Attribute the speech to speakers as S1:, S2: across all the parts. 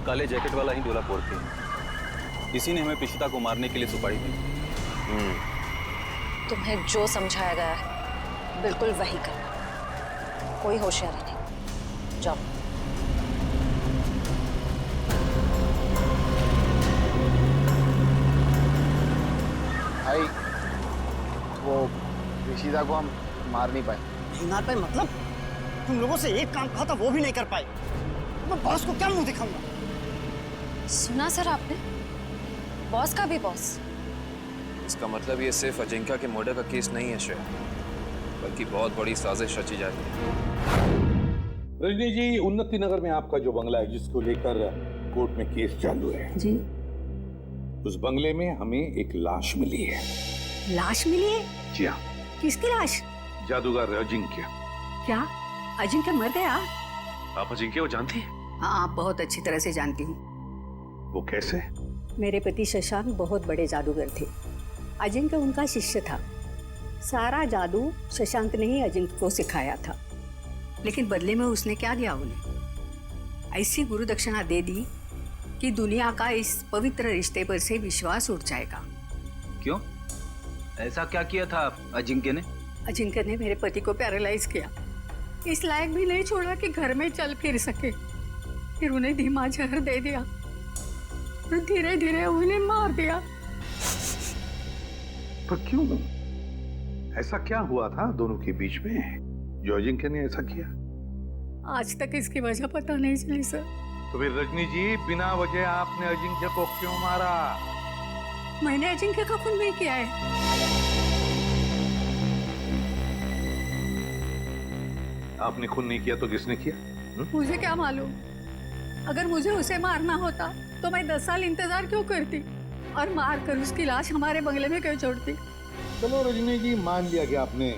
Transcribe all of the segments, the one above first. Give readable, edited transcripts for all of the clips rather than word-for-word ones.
S1: काले जैकेट वाला ही दूल्हा पोरती है। इसी ने हमें प्रीशिता को मारने के लिए सुपारी दी।
S2: तुम्हें जो समझाया गया है बिल्कुल वही करना, कोई होशियारी नहीं। जाओ।
S3: भाई वो प्रीशिता को हम मार नहीं पाए।
S4: नहीं मार पाए मतलब? तुम लोगों से एक काम कहा था वो भी नहीं कर पाए। मैं बॉस को क्या मुंह दिखाऊंगा?
S2: सुना सर आपने, बॉस का भी बॉस।
S5: इसका मतलब ये सिर्फ अजिंक्या के मर्डर का केस नहीं है श्रेया, बल्कि बहुत बड़ी साजिश रची जा रही है।
S6: रजनी जी, उन्नति नगर में आपका जो बंगला है जिसको लेकर कोर्ट में केस चालू है
S7: जी,
S6: उस बंगले में हमें एक लाश मिली है।
S7: लाश मिली है?
S6: जी हाँ।
S7: किसकी लाश?
S6: जादूगर अजिंक्य।
S7: क्या अजिंक्य मर गया?
S1: आप अजिंक्य को जानती हैं?
S7: हाँ, बहुत अच्छी तरह से जानती हूँ।
S6: वो कैसे?
S7: मेरे पति शशांक बहुत बड़े जादूगर थे। अजिंक्य उनका शिष्य था। सारा जादू शशांक ने ही अजिंक्य को सिखाया था, लेकिन बदले में उसने क्या दिया उन्हें? ऐसी गुरु दक्षिणा दे दी कि दुनिया का इस पवित्र रिश्ते पर से विश्वास उठ जाएगा।
S1: क्यों? ऐसा क्या किया था अजिंक्य ने?
S7: अजिंक्य ने मेरे पति को पैरालाइज किया, इस लायक भी नहीं छोड़ा कि घर में चल फिर सके। फिर उन्हें धीमा जहर दे दिया और धीरे धीरे उन्हें मार दिया।
S6: पर क्यों? ऐसा क्या हुआ था दोनों के बीच में जो अजिंक्य ने ऐसा किया?
S7: आज तक इसकी वजह पता नहीं चली सर।
S6: तो फिर रजनी जी, बिना वजह आपने अजिंक्य को क्यों मारा?
S7: मैंने अजिंक्य का खून नहीं किया है।
S6: आपने खून नहीं किया तो किसने किया?
S7: मुझे क्या मालूम? अगर मुझे उसे मारना होता तो मैं 10 साल इंतजार क्यों करती और मारकर उसकी लाश हमारे बंगले में क्यों छोड़ती?
S6: चलो रजनी जी, मान लिया कि आपने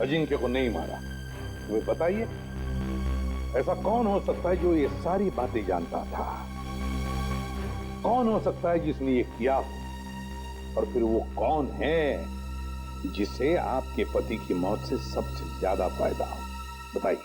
S6: अजिंक्य को नहीं मारा। तुम्हें बताइए, ऐसा कौन हो सकता है जो ये सारी बातें जानता था? कौन हो सकता है जिसने ये किया हो? और फिर वो कौन है जिसे आपके पति की मौत से सबसे ज्यादा फायदा हो? बताइए।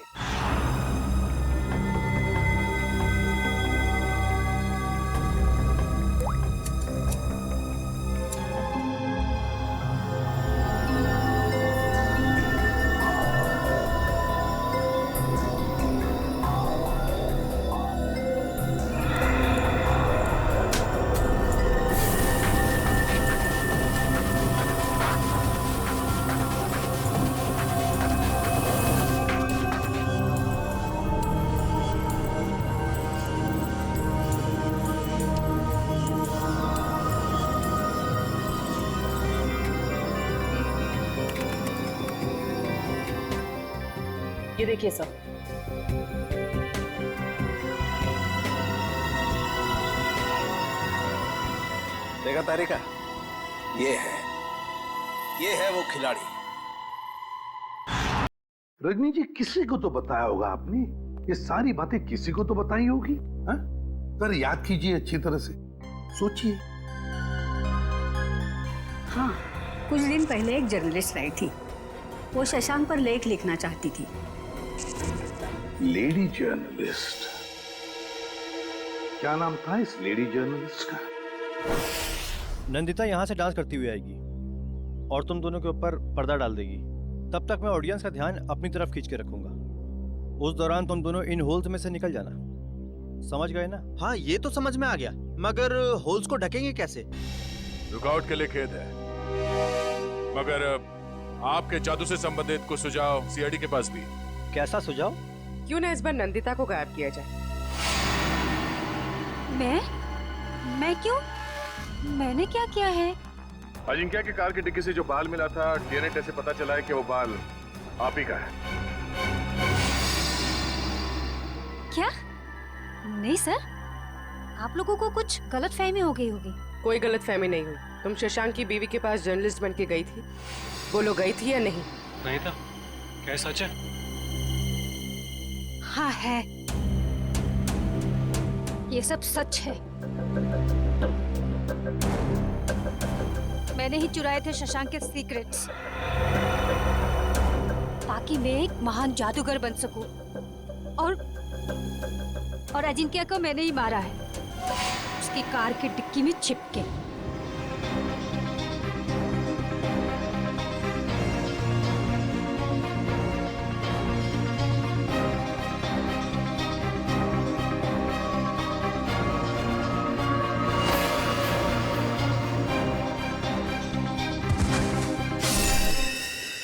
S2: ये देखिए सर।
S5: देखा तारिका, ये है वो खिलाड़ी।
S6: रजनी जी, किसी को तो बताया होगा आपने। ये सारी बातें किसी को तो बताई होगी। हाँ? पर याद कीजिए अच्छी तरह से, सोचिए।
S7: हाँ, कुछ दिन पहले एक जर्नलिस्ट आई थी। वो शशांक पर लेख लिखना चाहती थी।
S6: Lady journalist? क्या नाम था इस लेडी जर्नलिस्ट का?
S8: नंदिता यहाँ से डांस करती हुई आएगी और तुम दोनों के ऊपर पर्दा डाल देगी। तब तक मैं ऑडियंस का ध्यान अपनी तरफ खींच के रखूंगा। उस दौरान तुम दोनों इन होल्स में से निकल जाना। समझ गए ना?
S9: हाँ, ये तो समझ में आ गया, मगर होल्स को ढकेंगे कैसे?
S10: रुकावट के लिए खेद है, मगर आपके जादू से संबंधित कुछ सुझाव सीआईडी के पास भी।
S8: कैसा सुझाव?
S11: क्यों ना इस बार नंदिता को गायब किया जाए?
S2: मैं क्यों? मैंने क्या किया है?
S10: अजिंक्या की कार की डिक्की से जो बाल मिला था, डीएनए टेस्ट से पता चला है कि वो बाल आप ही का है।
S2: क्या? नहीं सर, आप लोगों को कुछ गलतफहमी हो गई होगी।
S11: कोई गलतफहमी नहीं हुई। तुम शशांक की बीवी के पास जर्नलिस्ट बन के गई थी, बोलो गई थी या नहीं?
S1: नहीं था। क्या सच है?
S2: हाँ है, ये सब सच है। मैंने ही चुराए थे शशांक के सीक्रेट्स, ताकि मैं एक महान जादूगर बन सकूं। और अजिंक्य को मैंने ही मारा है। उसकी कार की डिक्की में चिपके।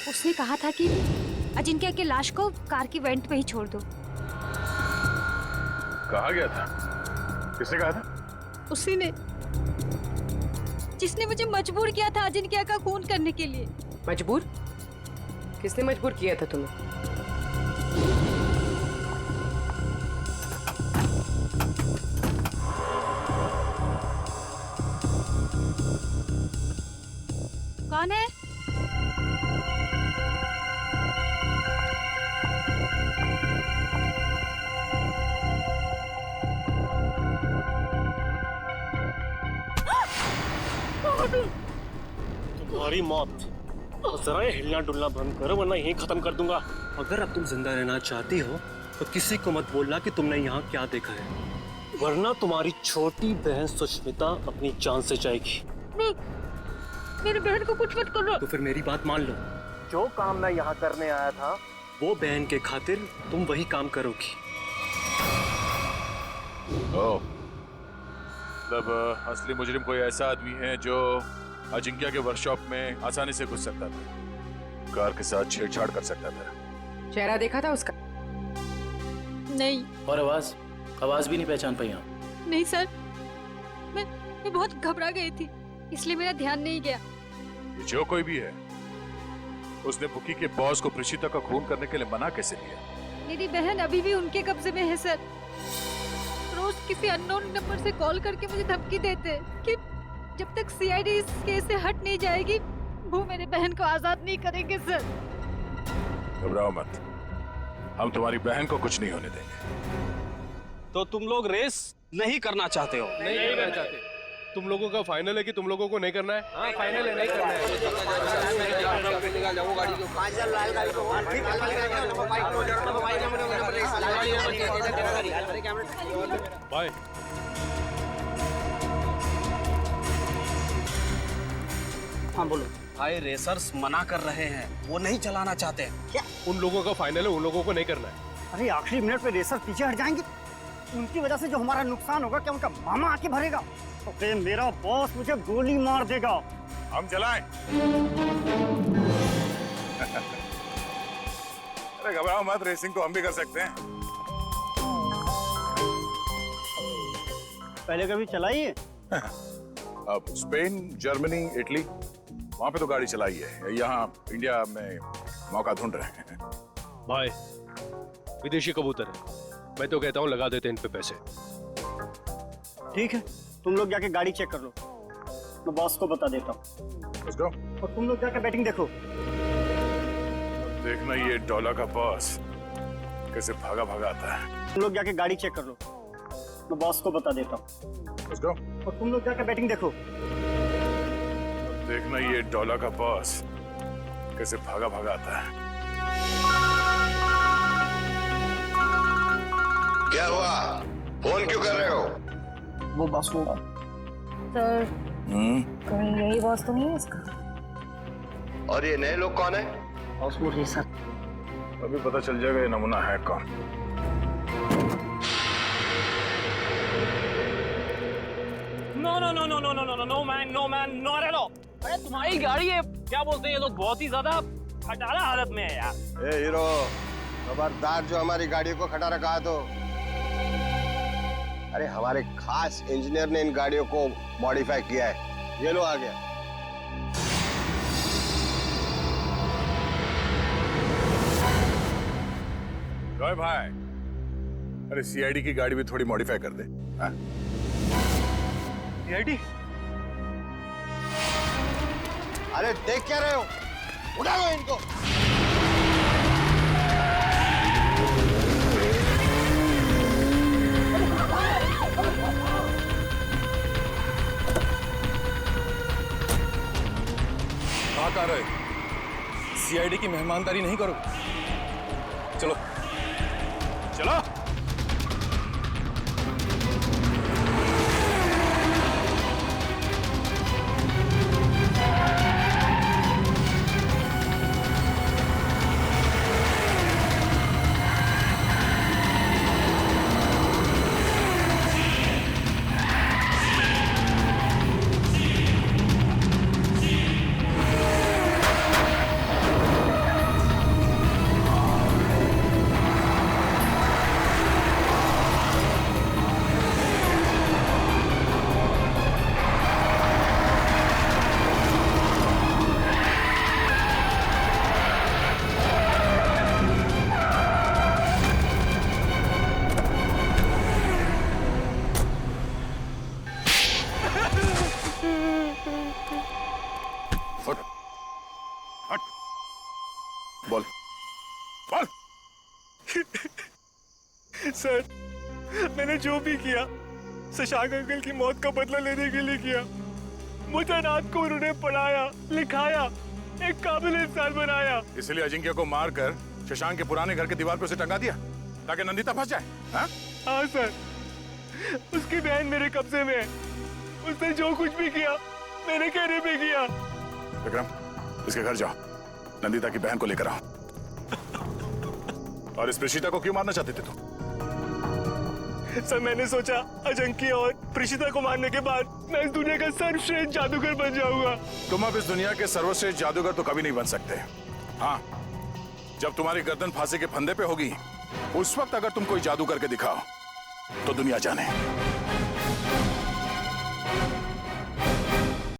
S2: उसने कहा था कि अजिंक्य की लाश को कार की वेंट पे ही छोड़ दो।
S10: कहा गया था? किसने कहा था?
S2: उसी ने, जिसने मुझे मजबूर किया था अजिंक्य का खून करने के लिए।
S11: मजबूर? किसने मजबूर किया था तुम्हें?
S2: कौन है?
S12: तुम्हारी मौत। जरा ये हिलना डुलना बंद करो वरना यहीं खत्म कर दूंगा।
S13: अगर अब तुम जिंदा रहना चाहती हो तो किसी को मत बोलना कि तुमने यहाँ क्या देखा है,
S12: वरना तुम्हारी छोटी बहन सुष्मिता अपनी जान से जाएगी।
S2: नहीं, मेरी बहन को कुछ मत करो।
S13: तो फिर मेरी बात मान लो,
S12: जो काम मैं यहाँ करने आया था
S13: वो बहन के खातिर तुम वही काम करोगी।
S10: मतलब असली मुजरिम कोई ऐसा आदमी है जो अजिंक्य के वर्कशॉप में आसानी से घुस सकता था, कार के साथ छेड़छाड़ कर सकता था।
S11: चेहरा देखा था उसका?
S2: नहीं।
S14: और आवाज भी नहीं पहचान पाई आप?
S2: नहीं सर, मैं बहुत घबरा गई थी, इसलिए मेरा ध्यान नहीं गया।
S10: जो कोई भी है, उसने बुकी के बॉस को प्रीशिता का खून करने के लिए मना कैसे किया?
S2: मेरी बहन अभी भी उनके कब्जे में है सर। रोज किसी अननोन नंबर से कॉल करके मुझे धमकी देते कि जब तक सीआईडी इस केस से हट नहीं जाएगी वो मेरी बहन को आजाद नहीं करेंगे सर।
S10: घबराओ मत, हम तुम्हारी बहन को कुछ नहीं होने देंगे।
S14: तो तुम लोग रेस नहीं करना चाहते हो?
S8: नहीं करना चाहते। तुम लोगों का फाइनल है कि तुम लोगों को नहीं करना है?
S9: हाँ फाइनल है, नहीं करना है।
S8: बाय।
S4: हाँ बोलो।
S14: भाई रेसर्स मना कर रहे हैं, वो नहीं चलाना चाहते हैं।
S4: क्या?
S8: उन लोगों का फाइनल है, उन लोगों को नहीं करना है।
S4: अरे आखिरी मिनट पे रेसर पीछे हट जाएंगे, उनकी वजह से जो हमारा नुकसान होगा क्या उनका मामा आके भरेगा? तो फिर मेरा बॉस मुझे गोली मार देगा।
S10: हम चलाएं? अरे घबराओ मत, रेसिंग तो हम भी कर सकते हैं।
S4: पहले कभी चलाई है?
S10: अब स्पेन, जर्मनी, इटली, वहां पे तो गाड़ी चलाई है। यहाँ इंडिया में मौका ढूंढ रहे हैं।
S8: भाई विदेशी कबूतर है, मैं तो कहता हूँ लगा देते इन पे पैसे।
S4: ठीक है, तुम लोग जाके गाड़ी चेक कर लो, मैं बॉस को बता देता हूँ।
S10: Let's go.
S4: और तुम लोग जाके बैटिंग देखो।
S10: देखना ये डॉलर का बॉस कैसे भागा भागा आता है।
S4: तुम लोग जाके गाड़ी चेक कर लो, मैं बॉस को बता देता हूँ।
S10: Let's go.
S4: और तुम लोग जाके बैटिंग देखो।
S10: देखना ये डॉलर का बॉस कैसे भागा भागा आता है।
S15: क्या हुआ? फोन क्यों कर रहे हो?
S4: वो बॉस होगा।
S2: सर, कहीं यही बॉस तो नहीं है इसका?
S15: और ये नए लोग कौन है?
S4: बॉस वो रेसर।
S10: अभी पता चल जाएगा ये नमूना है कौन।
S12: No no no no no no no no man, no man, no रे नो। अरे तुम्हारी गाड़ी है, क्या बोलते हैं ये लोग, बहुत ही ज्यादा खटारा हालत में है यार।
S15: ए हीरो, खबरदार जो हमारी गाड़ियों को खटा रखा है तो। अरे हमारे खास इंजीनियर ने इन गाड़ियों को मॉडिफाई किया है। ये लो आ गया।
S10: जॉय भाई, अरे सीआईडी की गाड़ी भी थोड़ी मॉडिफाई कर दे।
S8: सीआईडी?
S15: अरे देख क्या रहे हो? उठा लो इनको।
S1: कहाँ आ रहे? सीआईडी की मेहमानदारी नहीं करो। चलो चलो। बोल बोल।
S16: सर, मैंने जो भी किया शशांक अंकल की मौत का बदला लेने के लिए किया। मुझे रात को उन्होंने पढ़ाया, लिखाया, एक काबिल इंसान बनाया।
S1: इसलिए अजिंक्य को मारकर शशांक के पुराने घर के दीवार पे उसे टंगा दिया ताकि नंदिता फंस जाए।
S16: हाँ सर, उसकी बहन मेरे कब्जे में है। उसने जो कुछ भी किया मेरे कहने पे किया।
S1: विक्रम, इसके घर जाओ, नंदिता की बहन को लेकर आओ। और इस प्रीशिता को क्यों मारना चाहते थे तुम?
S16: सर, मैंने सोचा अजिंक्य और प्रीशिता को मारने के बाद मैं इस दुनिया का सर्वश्रेष्ठ जादूगर बन जाऊंगा।
S1: तुम अब इस दुनिया के सर्वश्रेष्ठ जादूगर तो कभी नहीं बन सकते। हाँ, जब तुम्हारी गर्दन फांसी के फंदे पे होगी, उस वक्त अगर तुम कोई जादू करके दिखाओ तो दुनिया जाने।